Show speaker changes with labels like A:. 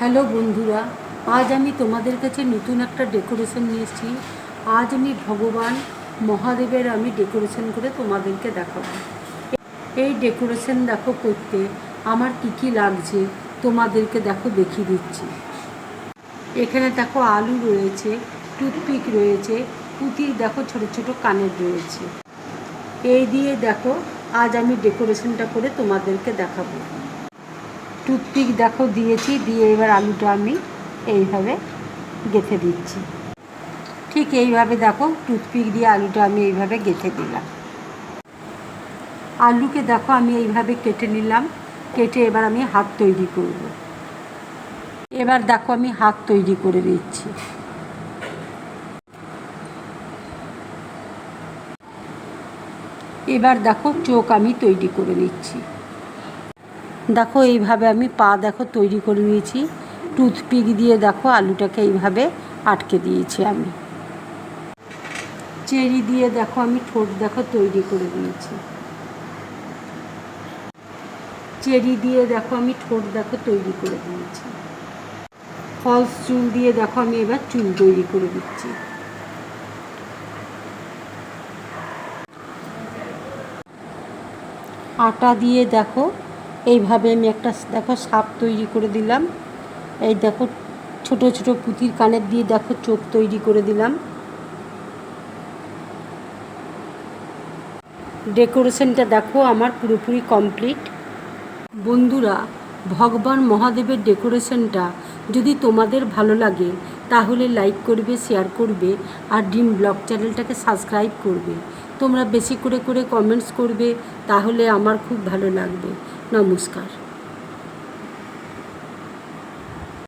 A: Hello বন্ধুরা, আজ আমি তোমাদের কাছে নতুন একটা ডেকোরেশন নিয়ে এসেছি। আজ আমি ভগবান মহাদেবের ডেকোরেশন করে তোমাদেরকে দেখাবো। এই ডেকোরেশন দেখো করতে আমার কী লাগছে তোমাদেরকে দেখিয়ে দিচ্ছি। এখানে দেখো আলু রয়েছে, টুথপিক রয়েছে, পুঁতির দেখো ছোট ছোট কানের রয়েছে। এই দিয়ে দেখো আজ আমি ডেকোরেশনটা করে তোমাদেরকে দেখাবো। টুথপিক দেখো দিয়েছি, দিয়ে এবার আলুটা আমি এইভাবে গেঁথে দিচ্ছি। ঠিক এইভাবে দেখো টুথপিক দিয়ে আলুটা আমি এইভাবে গেঁথে দিলাম। আলুকে দেখো আমি এইভাবে কেটে নিলাম। কেটে এবার আমি হাত তৈরি করব। এবার দেখো আমি হাত তৈরি করে দিচ্ছি। এবার দেখো চোখ আমি তৈরি করে নিচ্ছি। দেখো এইভাবে আমি পা দেখো তৈরি করে নিয়েছি। টুথপিক দিয়ে দেখো আলুটাকে এইভাবে আটকে দিয়েছি আমি। চেরি দিয়ে দেখো আমি ঠোঁট দেখো তৈরি করে দিয়েছি। চেরি দিয়ে দেখো আমি ঠোঁট দেখো তৈরি করে দিয়েছি। ফলস চুল দিয়ে দেখো আমি এবার চুল তৈরি করে দিচ্ছি। আটা দিয়ে দেখো এইভাবে আমি একটা দেখো সাপ তৈরি করে দিলাম। এই দেখো ছোট ছোট পুঁতির কানের দিয়ে দেখো চোখ তৈরি করে দিলাম। ডেকোরেশনটা দেখো আমার পুরোপুরি কমপ্লিট। বন্ধুরা, ভগবান মহাদেবের ডেকোরেশনটা যদি তোমাদের ভালো লাগে তাহলে লাইক করবে, শেয়ার করবে আর ড্রিম ব্লগ চ্যানেলটাকে সাবস্ক্রাইব করবে। তোমরা বেশি করে কমেন্টস করবে, তাহলে আমার খুব ভালো লাগবে। নমস্কার।